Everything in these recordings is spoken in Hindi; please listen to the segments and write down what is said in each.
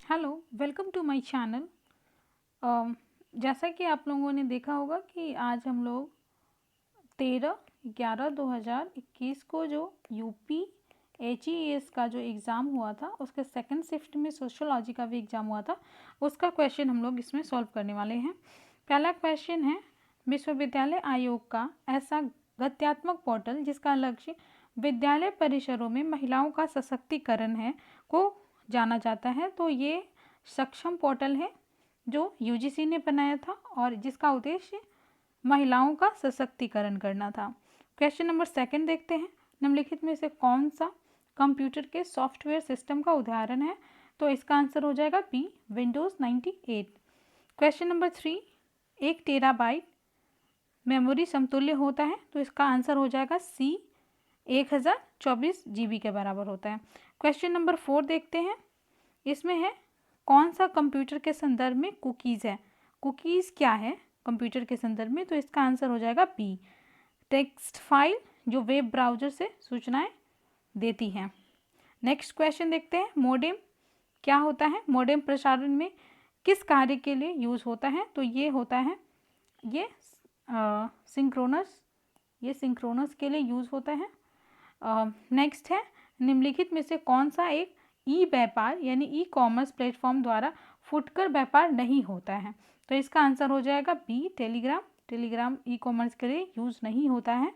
Hello, welcome to my channel. जैसा कि आप लोगों ने देखा होगा कि आज हम लोग 13/11/2021 को जो यूपी HES का जो एग्ज़ाम हुआ था उसके सेकंड शिफ्ट में सोशियोलॉजी का भी एग्ज़ाम हुआ था, उसका क्वेश्चन हम लोग इसमें सॉल्व करने वाले हैं। पहला क्वेश्चन है, विश्वविद्यालय आयोग का ऐसा गत्यात्मक पोर्टल जिसका लक्ष्य विद्यालय परिसरों में महिलाओं का सशक्तिकरण है को जाना जाता है। तो ये सक्षम पोर्टल है जो यूजीसी ने बनाया था और जिसका उद्देश्य महिलाओं का सशक्तिकरण करना था। क्वेश्चन नंबर सेकंड देखते हैं, निम्नलिखित में से कौन सा कंप्यूटर के सॉफ्टवेयर सिस्टम का उदाहरण है? तो इसका आंसर हो जाएगा B, Windows 98। Question number three, 1 terabyte memory समतुल्य होता है? तो इसका आंसर हो जाएगा सी, 1024 GB के बराबर होता है। क्वेश्चन नंबर फोर देखते हैं, इसमें है कौन सा कंप्यूटर के संदर्भ में कुकीज़ है? कुकीज़ क्या है कंप्यूटर के संदर्भ में? तो इसका आंसर हो जाएगा बी, टेक्स्ट फाइल जो वेब ब्राउज़र से सूचनाएं देती हैं। नेक्स्ट क्वेश्चन देखते हैं, मोडेम क्या होता है? मोडेम प्रसारण में किस कार्य के लिए यूज़ होता है? तो ये होता है ये सिंक्रोनस के लिए यूज़ होता है। नेक्स्ट है, निम्नलिखित में से कौन सा एक ई व्यापार यानी ई कॉमर्स प्लेटफॉर्म द्वारा फुटकर व्यापार नहीं होता है? तो इसका आंसर हो जाएगा बी, टेलीग्राम ई कॉमर्स के लिए यूज़ नहीं होता है।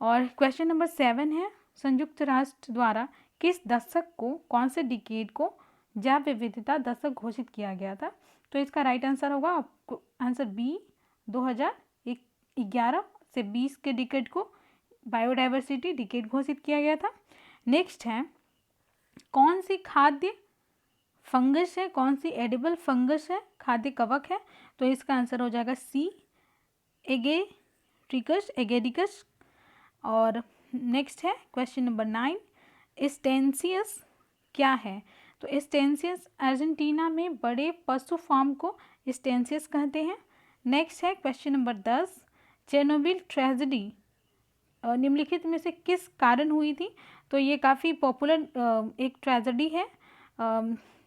और क्वेश्चन नंबर 7 है, संयुक्त राष्ट्र द्वारा किस दशक को, कौन से डिकेड को जैव विविधता दशक घोषित किया गया था? तो इसका राइट आंसर होगा आंसर बी, 2011 से 20 के डिकेड को बायोडाइवर्सिटी डिकेड घोषित किया गया था। नेक्स्ट है, कौन सी खाद्य फंगस है, कौन सी एडिबल फंगस है, खाद्य कवक है? तो इसका आंसर हो जाएगा सी, एगेडिकस। और नेक्स्ट है क्वेश्चन नंबर 9, स्टेंसियस क्या है? तो स्टेंसियस अर्जेंटीना में बड़े पशु फार्म को स्टेंसियस कहते हैं। नेक्स्ट है क्वेश्चन नंबर 10, चेरनोबिल ट्रेजेडी निम्नलिखित में से किस कारण हुई थी? तो ये काफ़ी पॉपुलर एक ट्रेजेडी है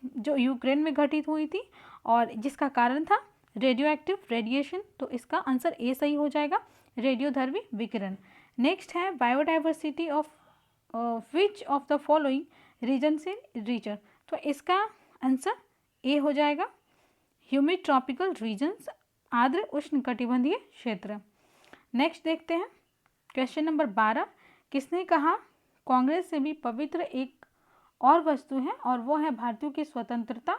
जो यूक्रेन में घटित हुई थी और जिसका कारण था रेडियो एक्टिव रेडिएशन। तो इसका आंसर ए सही हो जाएगा, रेडियोधर्मी विकिरण। नेक्स्ट है, biodiversity of which of the following region से रीचर? तो इसका आंसर ए हो जाएगा, ह्यूमिड ट्रॉपिकल रीजन्स, आर्द्र उष्णकटिबंधीय क्षेत्र। नेक्स्ट देखते हैं क्वेश्चन नंबर 12, किसने कहा कांग्रेस से भी पवित्र एक और वस्तु है और वो है भारतीयों की स्वतंत्रता?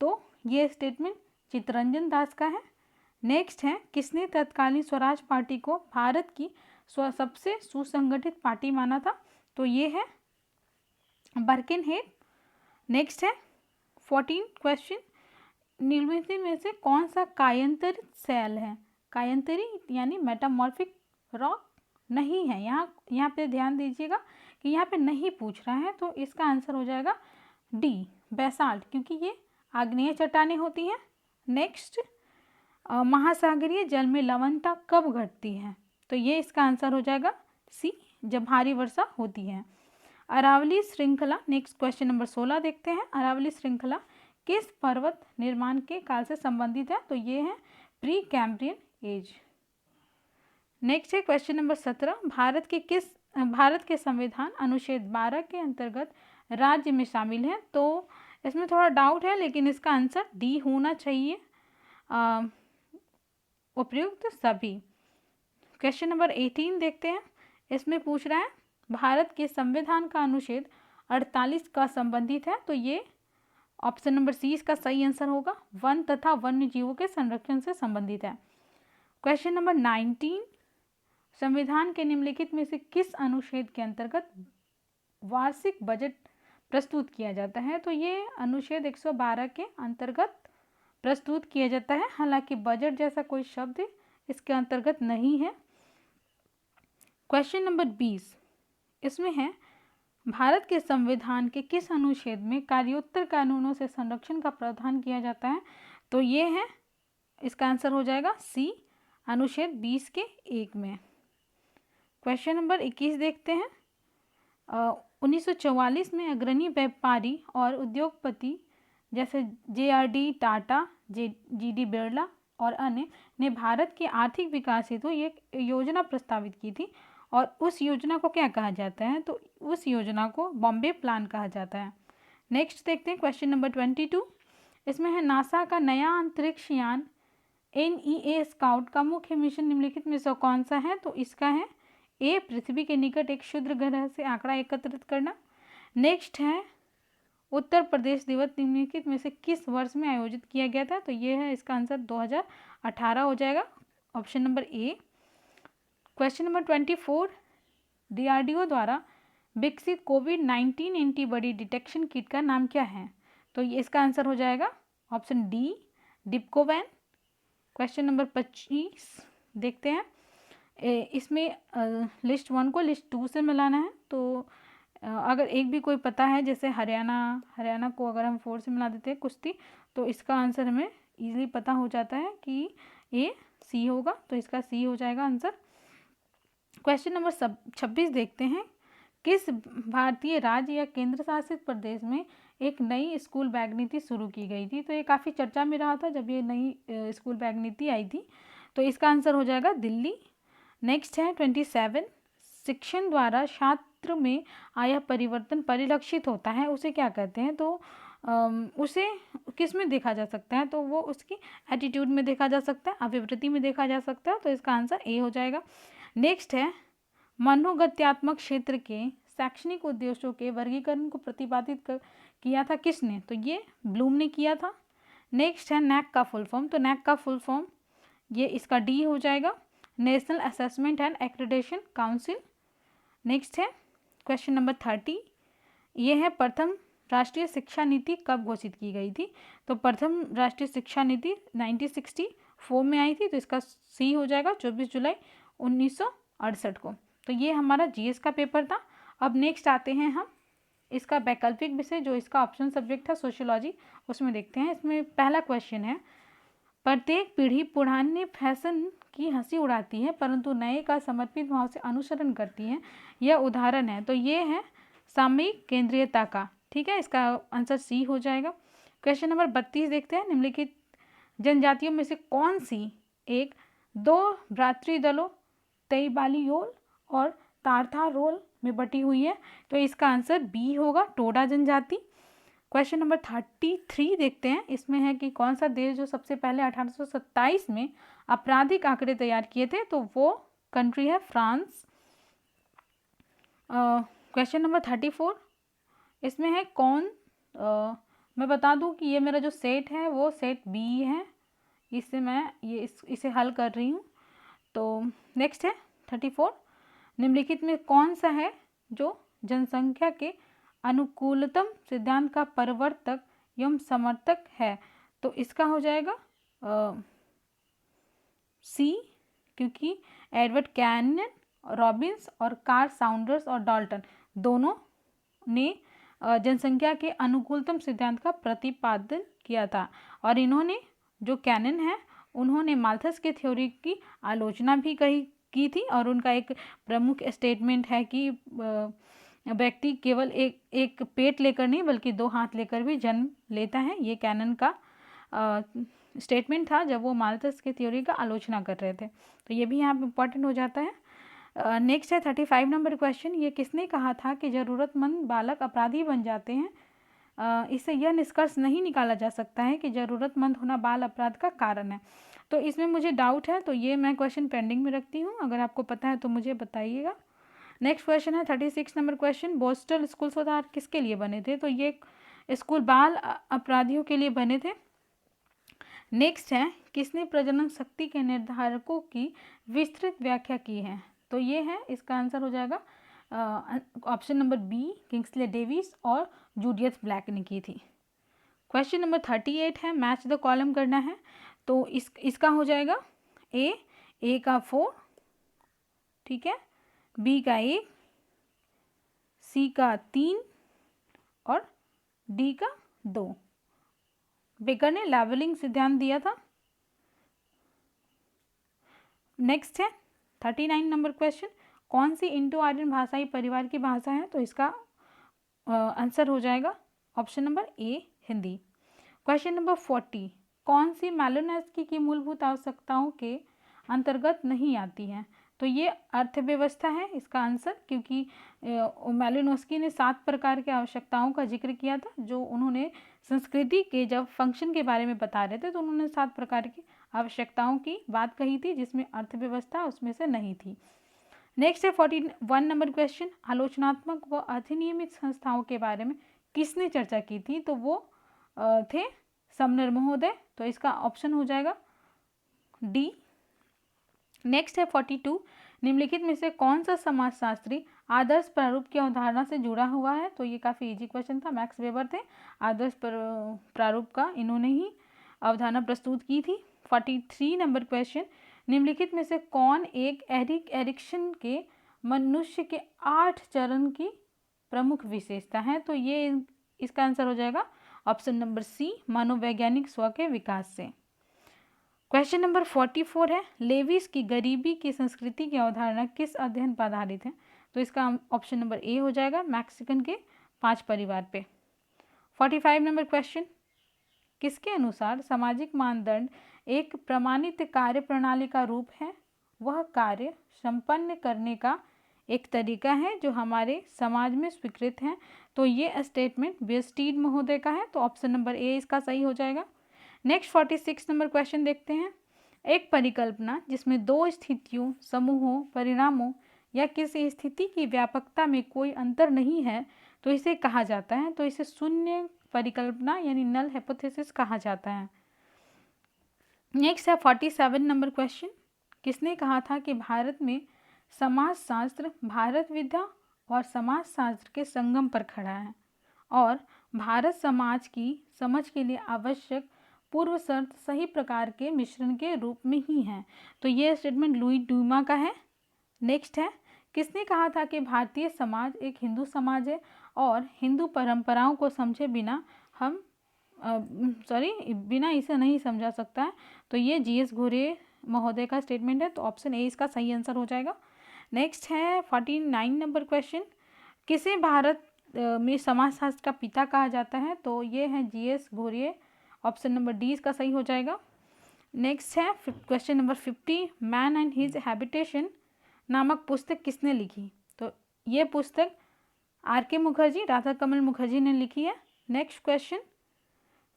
तो ये स्टेटमेंट चित्तरंजन दास का है। नेक्स्ट है, किसने तत्कालीन स्वराज पार्टी को भारत की सबसे सुसंगठित पार्टी माना था? तो ये है बर्किनहेड। नेक्स्ट है 14 क्वेश्चन, निम्नलिखित में से कौन सा कायांतरित सेल है? कायांतरित यानी मेटामॉर्फिक रॉक नहीं है। यहाँ पे ध्यान दीजिएगा कि यहाँ पे नहीं पूछ रहा है, तो इसका आंसर हो जाएगा डी, बेसाल्ट, क्योंकि ये आग्नेय चट्टानें होती हैं। नेक्स्ट, महासागरीय जल में लवणता कब घटती है? तो ये इसका आंसर हो जाएगा सी, जब भारी वर्षा होती है। अरावली श्रृंखला, नेक्स्ट क्वेश्चन नंबर 16 देखते हैं, अरावली श्रृंखला किस पर्वत निर्माण के काल से संबंधित है? तो ये है प्री कैम्ब्रियन एज। नेक्स्ट है क्वेश्चन नंबर 17, भारत के संविधान अनुच्छेद 12 के अंतर्गत राज्य में शामिल है? तो इसमें थोड़ा डाउट है, लेकिन इसका आंसर डी होना चाहिए, उपयुक्त सभी। क्वेश्चन नंबर 18 देखते हैं, इसमें पूछ रहा है भारत के संविधान का अनुच्छेद 48 का संबंधित है? तो ये ऑप्शन नंबर सी इसका सही आंसर होगा, वन तथा वन्य जीवों के संरक्षण से संबंधित है। क्वेश्चन नंबर 19, संविधान के निम्नलिखित में से किस अनुच्छेद के अंतर्गत वार्षिक बजट प्रस्तुत किया जाता है? तो ये अनुच्छेद 112 के अंतर्गत प्रस्तुत किया जाता है, हालांकि बजट जैसा कोई शब्द इसके अंतर्गत नहीं है। क्वेश्चन नंबर 20, इसमें है भारत के संविधान के किस अनुच्छेद में कार्योत्तर कानूनों से संरक्षण का प्रावधान किया जाता है? तो ये है, इसका आंसर हो जाएगा सी, अनुच्छेद 20 के 1 में। क्वेश्चन नंबर 21 देखते हैं, 1944 में अग्रणी व्यापारी और उद्योगपति जैसे JRD टाटा, GD बिरला और अन्य ने भारत के आर्थिक विकास हेतु ये योजना प्रस्तावित की थी और उस योजना को क्या कहा जाता है, तो उस योजना को बॉम्बे प्लान कहा जाता है। नेक्स्ट देखते हैं क्वेश्चन नंबर 22। इसमें है नासा का नया अंतरिक्ष यान NEA स्काउट का मुख्य मिशन निम्नलिखित में से कौन सा है, तो इसका है ए, पृथ्वी के निकट एक क्षुद्र ग्रह से आंकड़ा एकत्रित करना। नेक्स्ट है उत्तर प्रदेश दिवस निम्नलिखित में से किस वर्ष में आयोजित किया गया था, तो ये है इसका आंसर 2018 हो जाएगा, option number A. Question number 24, DRDO द्वारा विकसित कोविड-19 एंटीबॉडी डिटेक्शन किट का नाम क्या है, तो ये इसका आंसर हो जाएगा ऑप्शन डी, डिप्कोवैन। क्वेश्चन नंबर 25 देखते हैं। इसमें लिस्ट 1 को लिस्ट 2 से मिलाना है, तो अगर एक भी कोई पता है, जैसे हरियाणा को अगर हम 4 से मिला देते हैं कुश्ती, तो इसका आंसर हमें इजीली पता हो जाता है कि ये सी होगा, तो इसका सी हो जाएगा आंसर। क्वेश्चन नंबर 26 देखते हैं। किस भारतीय राज्य या केंद्र शासित प्रदेश में एक नई स्कूल बैग नीति शुरू की गई थी, तो ये काफ़ी चर्चा में रहा था जब ये नई स्कूल बैग नीति आई थी, तो इसका आंसर हो जाएगा दिल्ली। नेक्स्ट है 27, शिक्षण द्वारा छात्र में आया परिवर्तन परिलक्षित होता है, उसे क्या कहते हैं, तो उसे किस में देखा जा सकता है, तो वो उसकी एटीट्यूड में देखा जा सकता है, अभिवृत्ति में देखा जा सकता है, तो इसका आंसर ए हो जाएगा। नेक्स्ट है मनोगत्यात्मक क्षेत्र के शैक्षणिक उद्देश्यों के वर्गीकरण को प्रतिपादित किया था किसने, तो ये ब्लूम ने किया था। नेक्स्ट है नैक का फुल फॉर्म, तो नैक का फुल फॉर्म ये इसका डी हो जाएगा, national assessment and accreditation council. Next है क्वेश्चन नंबर 30, ये है प्रथम राष्ट्रीय शिक्षा नीति कब घोषित की गई थी, तो प्रथम राष्ट्रीय शिक्षा नीति 1964 में आई थी, तो इसका सी हो जाएगा 24 जुलाई 1968 को। तो ये हमारा GS का पेपर था। अब नेक्स्ट आते हैं हम इसका वैकल्पिक विषय, जो इसका ऑप्शन सब्जेक्ट था सोशियोलॉजी, उसमें देखते हैं। इसमें पहला क्वेश्चन है, प्रत्येक पीढ़ी पुराने फैशन की हंसी उड़ाती है परंतु नए का समर्पित भाव से अनुसरण करती है, यह उदाहरण है, तो ये है सामयिक केंद्रीयता का, ठीक है, इसका आंसर सी हो जाएगा। क्वेश्चन नंबर 32 देखते हैं। निम्नलिखित जनजातियों में से कौन सी एक दो भ्रातृदलों तैबालियोल और तारथारोल में बटी हुई है, तो इसका आंसर बी होगा, टोडा जनजाति। क्वेश्चन नंबर 33 देखते हैं। इसमें है कि कौन सा देश जो सबसे पहले 1827 में आपराधिक आंकड़े तैयार किए थे, तो वो कंट्री है फ्रांस। क्वेश्चन नंबर 34, इसमें है कौन मैं बता दूं कि ये मेरा जो सेट है वो सेट बी है, इससे मैं इसे हल कर रही हूँ। तो नेक्स्ट है 34, निम्नलिखित में कौन सा है जो जनसंख्या के अनुकूलतम सिद्धांत का प्रवर्तक एवं समर्थक है, तो इसका हो जाएगा सी, क्योंकि एडवर्ड कैनन, रॉबिन्स और कार्ल साउंडर्स और डाल्टन दोनों ने जनसंख्या के अनुकूलतम सिद्धांत का प्रतिपादन किया था, और इन्होंने जो कैनन है उन्होंने माल्थस के थ्योरी की आलोचना भी की थी, और उनका एक प्रमुख स्टेटमेंट है कि व्यक्ति केवल एक पेट लेकर नहीं बल्कि 2 हाथ लेकर भी जन्म लेता है, ये कैनन का स्टेटमेंट था जब वो माल्थस के थ्योरी का आलोचना कर रहे थे, तो ये भी यहाँ पे इम्पॉर्टेंट हो जाता है। नेक्स्ट है 35 नंबर क्वेश्चन, ये किसने कहा था कि ज़रूरतमंद बालक अपराधी बन जाते हैं, इससे यह निष्कर्ष नहीं निकाला जा सकता है कि ज़रूरतमंद होना बाल अपराध का कारण है, तो इसमें मुझे डाउट है, तो ये मैं क्वेश्चन पेंडिंग में रखती हूँ, अगर आपको पता है तो मुझे बताइएगा। नेक्स्ट क्वेश्चन है 36 नंबर क्वेश्चन, बोस्टन स्कूल सुधार किसके लिए बने थे, तो ये स्कूल बाल अपराधियों के लिए बने थे। नेक्स्ट है किसने प्रजनन शक्ति के निर्धारकों की विस्तृत व्याख्या की है, तो ये है इसका आंसर हो जाएगा option number B, Kingsley Davis और जूलियस ब्लैक ने की थी। क्वेश्चन नंबर 38 है, मैच द कॉलम करना है, तो इसका हो जाएगा ए का 4, ठीक है, बी का 1, सी का 3 और डी का 2। बेकर ने लेवलिंग सिद्धांत दिया था। नेक्स्ट है 39 नंबर क्वेश्चन, कौन सी इंडो आर्यन भाषाई परिवार की भाषा है, तो इसका आंसर हो जाएगा option number A, Hindi. Question number 40, कौन सी मालिनोव्स्की की मूलभूत आवश्यकताओं के अंतर्गत नहीं आती है? तो ये अर्थव्यवस्था है इसका आंसर, क्योंकि मालिनोव्स्की ने 7 प्रकार की आवश्यकताओं का जिक्र किया था, जो उन्होंने संस्कृति के जब फंक्शन के बारे में बता रहे थे तो उन्होंने 7 प्रकार की आवश्यकताओं की बात कही थी, जिसमें अर्थव्यवस्था उसमें से नहीं थी। नेक्स्ट है 41 नंबर क्वेश्चन, आलोचनात्मक व अधिनियमित संस्थाओं के बारे में किसने चर्चा की थी? तो वो थे समनर महोदय, तो इसका ऑप्शन हो जाएगा डी। नेक्स्ट है 42, निम्नलिखित में से कौन सा समाजशास्त्री आदर्श प्रारूप की अवधारणा से जुड़ा हुआ है? तो ये काफ़ी इजी क्वेश्चन था, मैक्स वेबर थे, आदर्श प्रारूप का इन्होंने ही अवधारणा प्रस्तुत की थी। 43 नंबर क्वेश्चन, निम्नलिखित में से कौन एक एरिक एरिक्सन के मनुष्य के 8 चरण की प्रमुख विशेषता है? तो ये इसका आंसर हो जाएगा ऑप्शन नंबर सी, मनोवैज्ञानिक स्व के विकास से। क्वेश्चन नंबर 44 है, लेविस की गरीबी की संस्कृति की अवधारणा किस अध्ययन पर आधारित है? तो इसका ऑप्शन नंबर ए हो जाएगा, मैक्सिकन के 5 परिवार पे। 45 नंबर क्वेश्चन, किसके अनुसार सामाजिक मानदंड एक प्रमाणित कार्य प्रणाली का रूप है? वह कार्य संपन्न करने का एक तरीका है जो हमारे समाज में स्वीकृत है। तो ये स्टेटमेंट वेस्टीड महोदय का है, तो ऑप्शन नंबर ए इसका सही हो जाएगा। नेक्स्ट 46 नंबर क्वेश्चन देखते हैं, एक परिकल्पना जिसमें 2 स्थितियों, समूहों, परिणामों या किसी स्थिति की व्यापकता में कोई अंतर नहीं है तो इसे कहा जाता है? तो इसे शून्य परिकल्पना यानी नल हाइपोथेसिस कहा जाता है। नेक्स्ट है 47 नंबर क्वेश्चन, किसने कहा था कि भारत में समाजशास्त्र भारत विद्या और समाजशास्त्र के संगम पर खड़ा है और भारत समाज की समझ के लिए आवश्यक पूर्व शर्त सही प्रकार के मिश्रण के रूप में ही है? तो ये स्टेटमेंट लुई ड्यूमा का है। नेक्स्ट है, किसने कहा था कि भारतीय समाज एक हिंदू समाज है और हिंदू परंपराओं को समझे बिना बिना इसे नहीं समझा सकता है? तो ये जीएस घुरे महोदय का स्टेटमेंट है, तो ऑप्शन ए इसका सही आंसर हो जाएगा। नेक्स्ट है 49 नंबर क्वेश्चन, किसे भारत में समाजशास्त्र का पिता कहा जाता है? तो ये है जीएस घुरे, ऑप्शन नंबर डी इसका सही हो जाएगा। नेक्स्ट है question number 50, man and his habitation नामक पुस्तक किसने लिखी? तो ये पुस्तक आर के मुखर्जी, राधा कमल मुखर्जी ने लिखी है। नेक्स्ट क्वेश्चन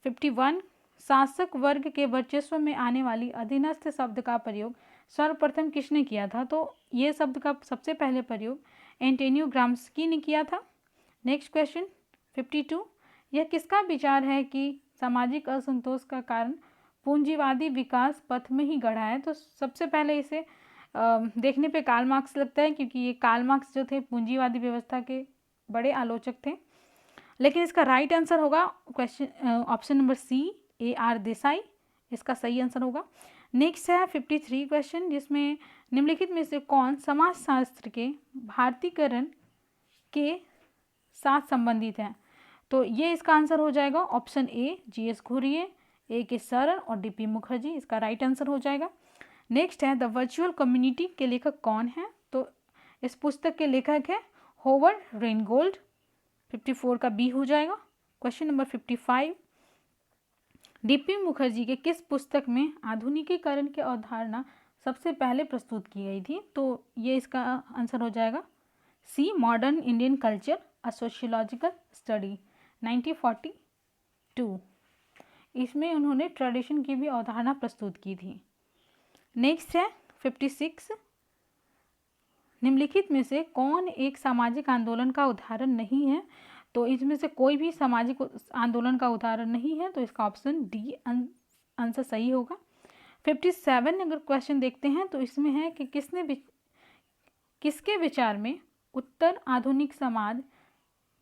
51, शासक वर्ग के वर्चस्व में आने वाली अधीनस्थ शब्द का प्रयोग सर्वप्रथम किसने किया था? तो ये शब्द का सबसे पहले प्रयोग एंटोनियो ग्राम्स्की ने किया था। नेक्स्ट क्वेश्चन 52, यह किसका विचार है कि सामाजिक असंतोष का कारण पूंजीवादी विकास पथ में ही गढ़ा है? तो सबसे पहले इसे देखने पे कार्ल मार्क्स लगता है, क्योंकि ये कार्ल मार्क्स जो थे पूंजीवादी व्यवस्था के बड़े आलोचक थे। लेकिन इसका राइट आंसर होगा question option number C, A R Desai, इसका सही आंसर होगा। नेक्स्ट है 53 क्वेश्चन, जिसमें निम्नलिखित में से कौन समाजशास्त्र के भारतीकरण के साथ संबंधित है? तो ये इसका आंसर हो जाएगा ऑप्शन ए, जीएस घुरिये, ए के सरन और डीपी मुखर्जी, इसका राइट आंसर हो जाएगा। नेक्स्ट है द वर्चुअल कम्युनिटी के लेखक कौन है? तो इस पुस्तक के लेखक है होवर्ड रेनगोल्ड, 54 का बी हो जाएगा। क्वेश्चन नंबर 55, डीपी मुखर्जी के किस पुस्तक में आधुनिकीकरण की अवधारणा सबसे पहले प्रस्तुत की गई थी? तो ये इसका आंसर हो जाएगा सी, मॉडर्न इंडियन कल्चर अ सोशियोलॉजिकल स्टडी, 1942। इसमें उन्होंने ट्रेडिशन की भी अवधारणा प्रस्तुत की थी। नेक्स्ट है 56, निम्नलिखित में से कौन एक सामाजिक आंदोलन का उदाहरण नहीं है? तो इसमें से कोई भी सामाजिक आंदोलन का उदाहरण नहीं है, तो इसका ऑप्शन डी आंसर सही होगा। 57 अगर क्वेश्चन देखते हैं तो इसमें है कि किसके विचार में उत्तर आधुनिक समाज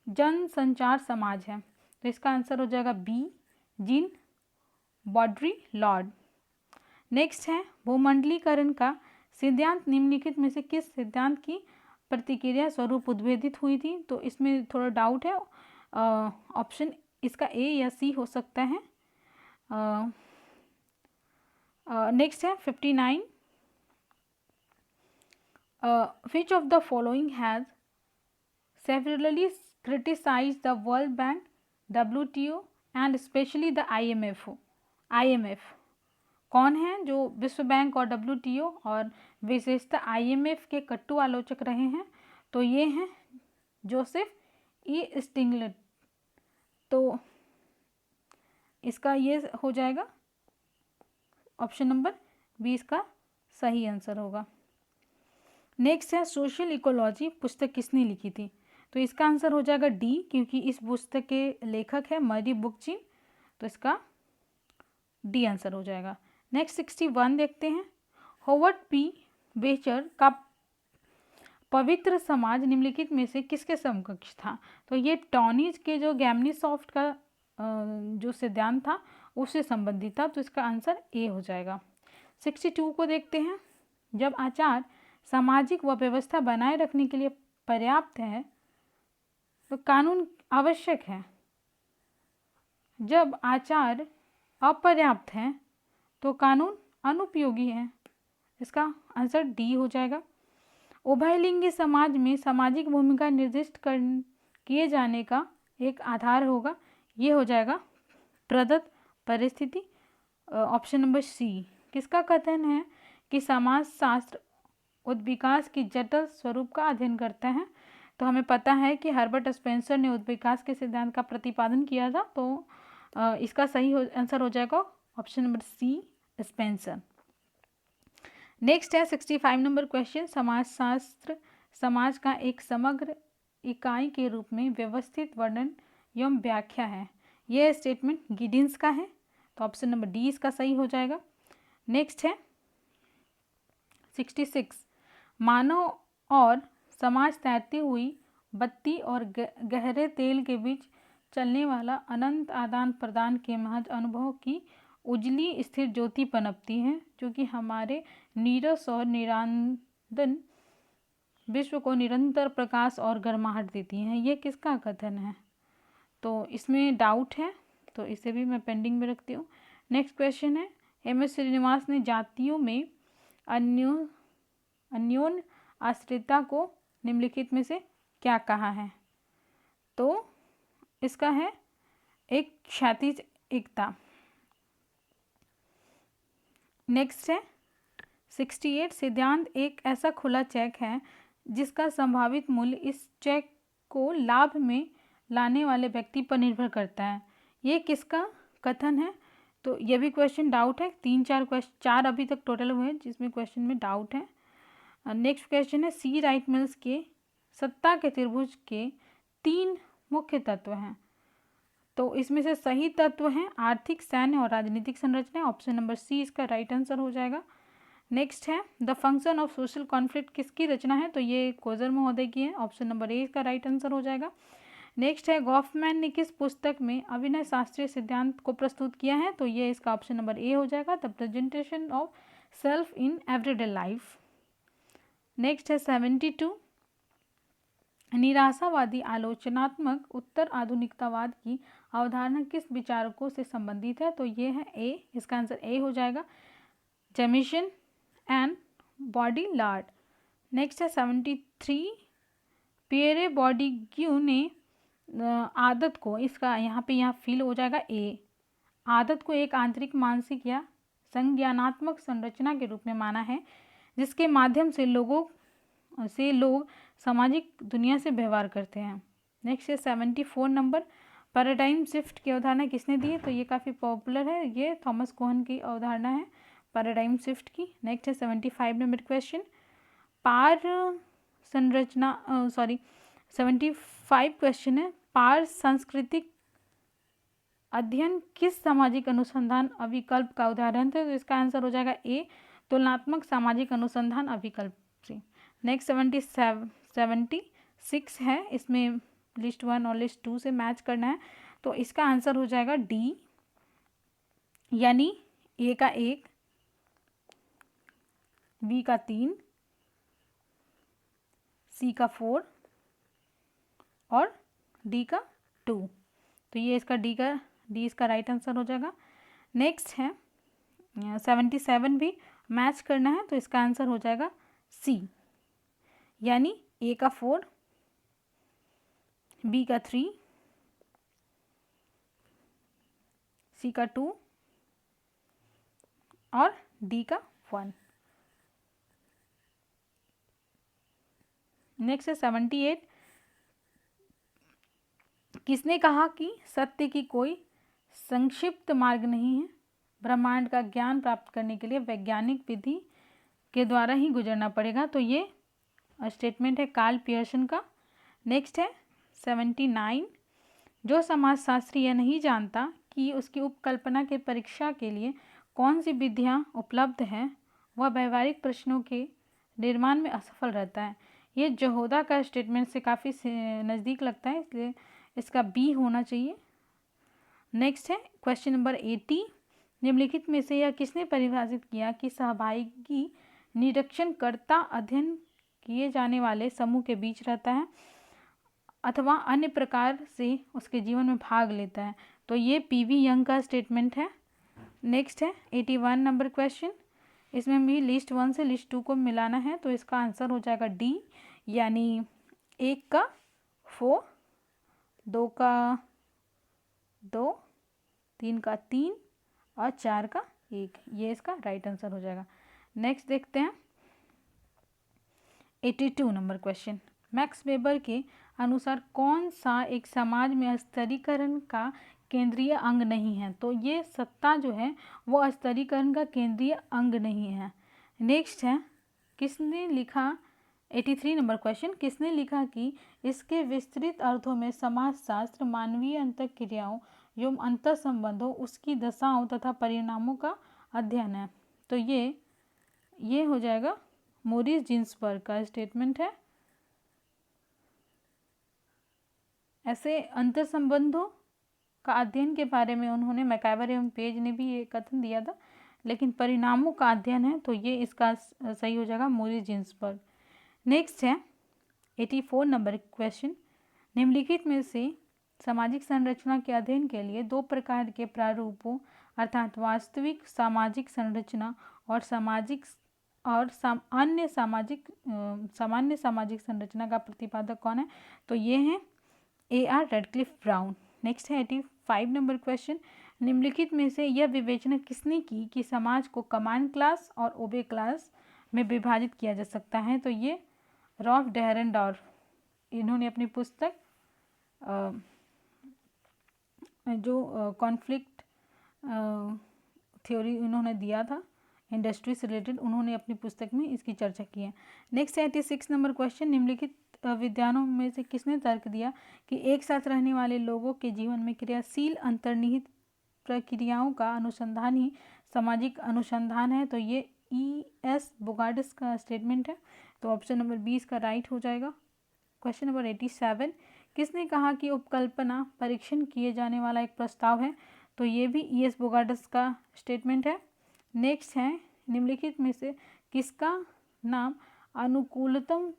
जनसंचार समाज है? तो इसका आंसर हो जाएगा बी, जीन बॉड्री-लॉर्ड। नेक्स्ट है भूमंडलीकरण का सिद्धांत निम्नलिखित में से किस सिद्धांत की प्रतिक्रिया स्वरूप उद्भेदित हुई थी? तो इसमें थोड़ा डाउट है, ऑप्शन इसका ए या सी हो सकता है। नेक्स्ट है 59, which of the following has severally criticized the World Bank, WTO and specially the IMF कौन है जो विश्व बैंक और WTO और विशेषतः IMF के कट्टू आलोचक रहे हैं? तो ये हैं जोसेफ ई स्टिग्लिट्ज़। तो इसका ये हो जाएगा ऑप्शन नंबर 20 का सही आंसर होगा। नेक्स्ट है सोशल इकोलॉजी पुस्तक किसने लिखी थी? तो इसका आंसर हो जाएगा डी, क्योंकि इस पुस्तक के लेखक है मरी बुकचिन, तो इसका डी आंसर हो जाएगा। नेक्स्ट 61 देखते हैं। होवर्ड पी बेचर का पवित्र समाज निम्नलिखित में से किसके समकक्ष था? तो ये टॉनीज के जो गैमनीसॉफ्ट का जो सिद्धांत था उससे संबंधित था, तो इसका आंसर ए हो जाएगा। 62 को देखते हैं। जब आचार सामाजिक व व्यवस्था बनाए रखने के लिए पर्याप्त है तो कानून आवश्यक है। जब आचार अपर्याप्त है तो कानून अनुपयोगी है। इसका आंसर डी हो जाएगा। उभयलिंगी समाज में सामाजिक भूमिका निर्दिष्ट किए जाने का एक आधार होगा, ये हो जाएगा प्रदत्त परिस्थिति, ऑप्शन नंबर सी। किसका कथन है कि समाज शास्त्र उद्विकास की जटिल स्वरूप का अध्ययन करता है? तो हमें पता है कि हर्बर्ट स्पेंसर ने उद्विकास के सिद्धांत का प्रतिपादन किया था, तो इसका सही आंसर हो जाएगा option number C, Spencer. Next है 65 नंबर क्वेश्चन। समाजशास्त्र समाज का एक समग्र इकाई के रूप में व्यवस्थित वर्णन एवं व्याख्या है। यह स्टेटमेंट गिडिंस का है, तो ऑप्शन नंबर डी इसका सही हो जाएगा। नेक्स्ट है 66। मानव और समाज तैरती हुई बत्ती और गहरे तेल के बीच चलने वाला अनंत आदान प्रदान के महज अनुभव की उजली स्थिर ज्योति पनपती है, जो कि हमारे नीरस और निरांदन विश्व को निरंतर प्रकाश और गर्माहट देती हैं। ये किसका कथन है? तो इसमें डाउट है, तो इसे भी मैं पेंडिंग में रखती हूँ। नेक्स्ट क्वेश्चन है MS श्रीनिवास ने जातियों में अन्योन्य आश्रितता को निम्नलिखित में से क्या कहा है? तो इसका है एक क्षैतिज एकता। नेक्स्ट है 68। सिद्धांत एक ऐसा खुला चेक है जिसका संभावित मूल्य इस चेक को लाभ में लाने वाले व्यक्ति पर निर्भर करता है। ये किसका कथन है? तो ये भी क्वेश्चन डाउट है। 4 अभी तक टोटल हुए हैं जिसमें क्वेश्चन में डाउट है। नेक्स्ट क्वेश्चन है सी राइट मिल्स के सत्ता के त्रिभुज के 3 मुख्य तत्व हैं, तो इसमें से सही तत्व हैं आर्थिक, सैन्य और राजनीतिक संरचना। ऑप्शन नंबर सी इसका राइट आंसर हो जाएगा। नेक्स्ट है the function of social conflict किसकी रचना है? तो ये कोजर महोदय की है, ऑप्शन नंबर ए इसका राइट आंसर हो जाएगा। नेक्स्ट है गॉफमैन ने किस पुस्तक में अभिनय शास्त्रीय सिद्धांत को प्रस्तुत किया है? तो ये इसका ऑप्शन नंबर ए हो जाएगा, the presentation of self in everyday life. Next है 72। निराशावादी आलोचनात्मक उत्तर आधुनिकतावाद की अवधारणा किस विचारकों से संबंधित है? तो ये है ए, इसका आंसर ए हो जाएगा, जेमिशन एंड बॉडीलार्ड। नेक्स्ट है 73। पियरे बॉर्डिग्यू ने आदत को, इसका यहाँ फील हो जाएगा ए, आदत को एक आंतरिक मानसिक या संज्ञानात्मक संरचना के रूप में माना है जिसके माध्यम से लोग सामाजिक दुनिया से व्यवहार करते हैं। नेक्स्ट है 74 नंबर। पैराडाइम शिफ्ट की अवधारणा किसने दी है? तो ये काफ़ी पॉपुलर है, ये थॉमस कोहन की अवधारणा है पैराडाइम शिफ्ट की। नेक्स्ट है 75 नंबर क्वेश्चन। 75 क्वेश्चन है पार सांस्कृतिक अध्ययन किस सामाजिक अनुसंधान अभिकल्प का उदाहरण थे? तो इसका आंसर हो जाएगा ए, तुलनात्मक सामाजिक अनुसंधान अभिकल्प से। नेक्स्ट 76 है, इसमें लिस्ट 1 और लिस्ट 2 से मैच करना है, तो इसका आंसर हो जाएगा डी, यानी ए का 1, बी का 3, सी का 4 और डी का 2। तो ये इसका डी इसका राइट आंसर हो जाएगा। नेक्स्ट है 77 भी मैच करना है, तो इसका आंसर हो जाएगा सी, यानी ए का 4, बी का 3, सी का 2 और डी का 1। नेक्स्ट है 78, किसने कहा कि सत्य की कोई संक्षिप्त मार्ग नहीं है, ब्रह्मांड का ज्ञान प्राप्त करने के लिए वैज्ञानिक विधि के द्वारा ही गुजरना पड़ेगा। तो ये स्टेटमेंट है कार्ल पियर्सन का। नेक्स्ट है 79, जो समाजशास्त्री यह नहीं जानता कि उसकी उपकल्पना के परीक्षा के लिए कौन सी विधियाँ उपलब्ध हैं, वह व्यवहारिक प्रश्नों के निर्माण में असफल रहता है। ये जहोदा का स्टेटमेंट से काफ़ी नज़दीक लगता है, इसलिए इसका बी होना चाहिए। नेक्स्ट है क्वेश्चन नंबर 80, निम्नलिखित में से यह किसने परिभाषित किया कि सहभागी निरीक्षणकर्ता अध्ययन किए जाने वाले समूह के बीच रहता है अथवा अन्य प्रकार से उसके जीवन में भाग लेता है। तो ये पीवी यंग का स्टेटमेंट है। नेक्स्ट है 81 नंबर क्वेश्चन, इसमें भी लिस्ट 1 से लिस्ट 2 को मिलाना है, तो इसका आंसर हो जाएगा डी, यानी 1 का 4, 2 का 2, 3 का 3 और 4 का 1, ये इसका राइट आंसर हो जाएगा। नेक्स्ट देखते हैं 82 नंबर क्वेश्चन, मैक्स वेबर के अनुसार कौन सा एक समाज में स्तरीकरण का केंद्रीय अंग नहीं है। तो ये सत्ता जो है वो स्तरीकरण का केंद्रीय अंग नहीं है। नेक्स्ट है किसने लिखा 83 नंबर क्वेश्चन, किसने लिखा कि इसके विस्तृत अर्थों में समाजशास्त्र मानवीय अंतःक्रियाओं एवं अंतर संबंधों, उसकी दशाओं तथा परिणामों का अध्ययन है। तो ये हो जाएगा मोरिस जिन्सबर्ग का स्टेटमेंट है। ऐसे अंतर संबंधों का अध्ययन के बारे में उन्होंने मैकाइवर एवं पेज ने भी ये कथन दिया था, लेकिन परिणामों का अध्ययन है, तो ये इसका सही हो जाएगा मोरिस जिन्सबर्ग। नेक्स्ट है 84 नंबर क्वेश्चन, निम्नलिखित में से सामाजिक संरचना के अध्ययन के लिए 2 प्रकार के प्रारूपों अर्थात वास्तविक सामाजिक संरचना और सामान्य सामाजिक संरचना का प्रतिपादक कौन है। तो ये हैं A.R. Radcliffe brown. नेक्स्ट है 85 नंबर क्वेश्चन, निम्नलिखित में से यह विवेचना किसने की कि समाज को कमांड क्लास और ओबे क्लास में विभाजित किया जा सकता है। तो ये रॉल्फ डेहरेनडॉर्फ, इन्होंने अपनी पुस्तक जो कॉन्फ्लिक्ट थ्योरी इन्होंने दिया था इंडस्ट्री से रिलेटेड, उन्होंने अपनी पुस्तक में इसकी चर्चा की है। नेक्स्ट 86 नंबर क्वेश्चन, निम्नलिखित विद्वानों में से किसने तर्क दिया कि एक साथ रहने वाले लोगों के जीवन में क्रियाशील अंतर्निहित प्रक्रियाओं का अनुसंधान ही सामाजिक अनुसंधान है। तो ये E.S. बोगार्ड्स का स्टेटमेंट है, तो ऑप्शन नंबर 20 का राइट हो जाएगा। क्वेश्चन नंबर 87, किसने कहा कि उपकल्पना परीक्षण किए जाने वाला एक प्रस्ताव है। तो ये भी E.S. बोगार्ड्स का स्टेटमेंट है। नेक्स्ट है निम्नलिखित में से किसका नाम अनुकूलतम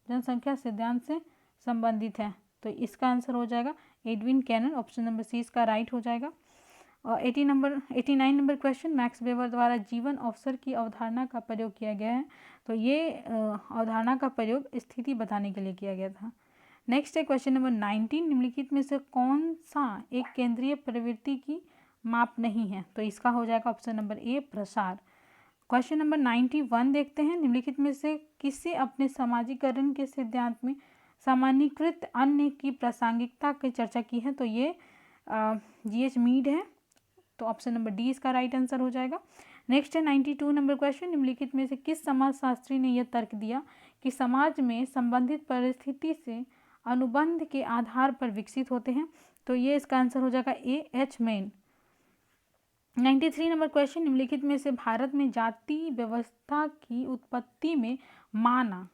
जनसंख्या सिद्धांत से संबंधित है। तो इसका आंसर हो जाएगा Edwin Cannon, option number C इसका राइट हो जाएगा। और 89 नंबर क्वेश्चन, मैक्स वेबर द्वारा जीवन अवसर की अवधारणा का प्रयोग किया गया है। तो ये अवधारणा का प्रयोग स्थिति बताने के लिए किया गया था। नेक्स्ट है क्वेश्चन नंबर 19, निम्नलिखित में से कौन सा एक केंद्रीय प्रवृत्ति की माप नहीं है। तो इसका हो जाएगा ऑप्शन नंबर ए प्रसार। क्वेश्चन नंबर 91 देखते हैं, निम्नलिखित में से किससे अपने समाजीकरण के सिद्धांत में सामान्यीकृत अन्य की प्रासंगिकता की चर्चा की है। तो ये G.H. मीड है, तो ऑप्शन नंबर डी इसका राइट आंसर हो जाएगा। नेक्स्ट है 92 नंबर क्वेश्चन, निम्नलिखित में से किस समाजशास्त्री ने यह तर्क दिया कि समाज में संबंधित परिस्थिति से अनुबंध के आधार पर विकसित होते हैं। तो ये इसका आंसर हो जाएगा A.H. मेन। 93 नंबर क्वेश्चन, निम्नलिखित में से भारत में जाति व्यवस्था की उत्पत्ति में माना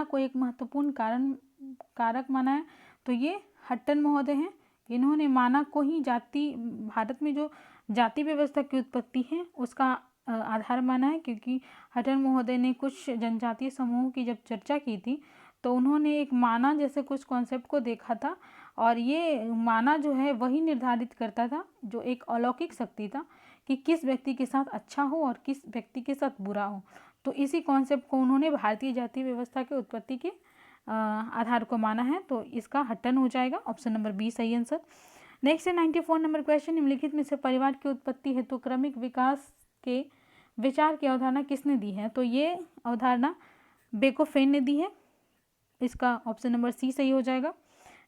को एक महत्वपूर्ण कारक माना है। तो ये हट्टन महोदय हैं, इन्होंने माना को ही भारत में जो जाति व्यवस्था की उत्पत्ति है उसका आधार माना है, क्योंकि हट्टन महोदय ने कुछ जनजातीय समूहों की जब चर्चा की थी तो उन्होंने एक माना जैसे कुछ कॉन्सेप्ट को देखा था, और ये माना जो है वही निर्धारित करता था, जो एक अलौकिक शक्ति था कि किस व्यक्ति के साथ अच्छा हो और किस व्यक्ति के साथ बुरा हो। तो इसी कॉन्सेप्ट को उन्होंने भारतीय जाति व्यवस्था के उत्पत्ति के आधार को माना है। तो इसका हट्टन हो जाएगा, ऑप्शन नंबर बी सही आंसर। नेक्स्ट है 94 नंबर क्वेश्चन, निम्नलिखित में से परिवार की उत्पत्ति हेतु क्रमिक विकास के विचार की अवधारणा किसने दी है? तो ये अवधारणा बेकोफेन ने दी है। इसका ऑप्शन नंबर सी सही हो जाएगा।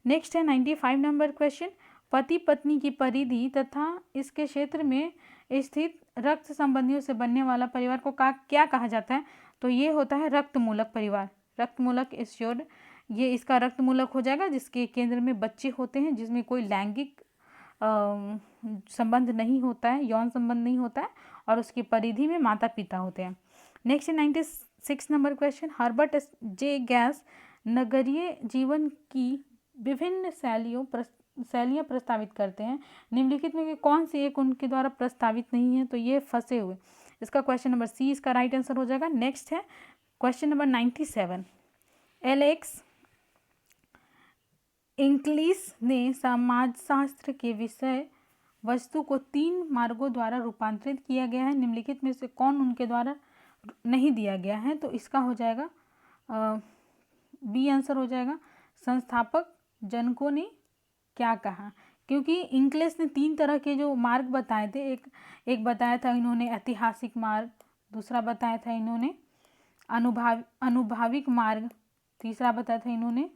नेक्स्ट है 95 नंबर क्वेश्चन, पति पत्नी की परिधि तथा इसके क्षेत्र में स्थित रक्त संबंधियों से बनने वाला परिवार को क्या कहा जाता है? तो ये होता है रक्त मूलक परिवार। रक्त मूलक एश्योर्ड, ये इसका रक्त मूलक हो जाएगा जिसके केंद्र में बच्चे होते हैं, जिसमें कोई लैंगिक संबंध नहीं होता है, यौन संबंध नहीं होता है, और उसकी परिधि में माता पिता होते हैं। नेक्स्ट है 96 नंबर क्वेश्चन, हर्बर्ट जे गैस नगरीय जीवन की विभिन्न शैलियाँ प्रस्तावित करते हैं, निम्नलिखित में कौन सी एक उनके द्वारा प्रस्तावित नहीं है? तो ये फंसे हुए। इसका क्वेश्चन नंबर सी इसका राइट आंसर हो जाएगा। नेक्स्ट है क्वेश्चन नंबर 97, एलेक्स इंग्लिश ने समाजशास्त्र के विषय वस्तु को 3 मार्गों द्वारा रूपांतरित किया गया है, निम्नलिखित में से कौन उनके द्वारा नहीं दिया गया है? तो इसका हो जाएगा बी आंसर हो जाएगा, संस्थापक जनकों ने क्या कहा। क्योंकि इंग्लिश ने 3 तरह के जो मार्ग बताए थे, एक बताया था इन्होंने ऐतिहासिक मार्ग, दूसरा बताया था इन्होंने अनुभाविक मार्ग, तीसरा बताया था इन्होंने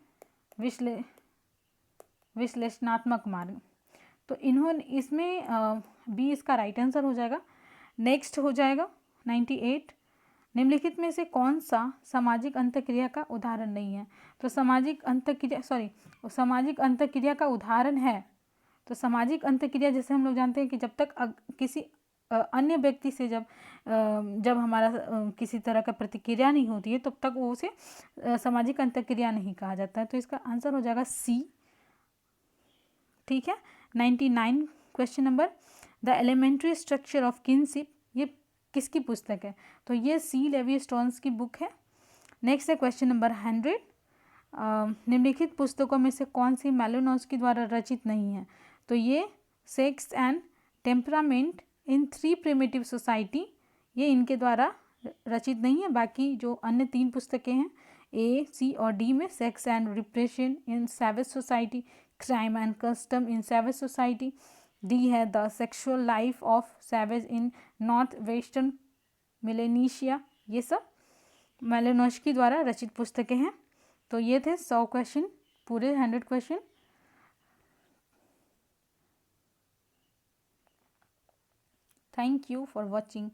विश्लेषणात्मक मार्ग। तो इन्होंने इसमें बी इसका राइट आंसर हो जाएगा। नेक्स्ट हो जाएगा 98, निम्नलिखित में से कौन सा सामाजिक अंतःक्रिया का उदाहरण नहीं है? तो सामाजिक अंतःक्रिया का उदाहरण है। तो सामाजिक अंतःक्रिया जैसे हम लोग जानते हैं कि जब तक किसी अन्य व्यक्ति से जब हमारा किसी तरह का प्रतिक्रिया नहीं होती है तब तक वो उसे सामाजिक अंतःक्रिया नहीं कहा जाता है। तो इसका आंसर हो जाएगा सी। ठीक है। 99 question number, the elementary structure of kinship, ये किसकी पुस्तक है? तो ये सी लेवी स्ट्रॉन्स की बुक है। नेक्स्ट है क्वेश्चन नंबर 100, निम्नलिखित पुस्तकों में से कौन सी मैलिनोव्स्की द्वारा रचित नहीं है? तो ये sex and temperament in 3 primitive society, ये इनके द्वारा रचित नहीं है। बाकी जो अन्य 3 पुस्तकें हैं ए, सी और डी में, sex and repression in savage society, crime and custom in savage society, D है the sexual life of savage in north western Melanesia, ये सब मैलिनोव्स्की द्वारा रचित पुस्तकें हैं। तो ये थे 100 क्वेश्चन, पूरे 100 question. Thank you for watching.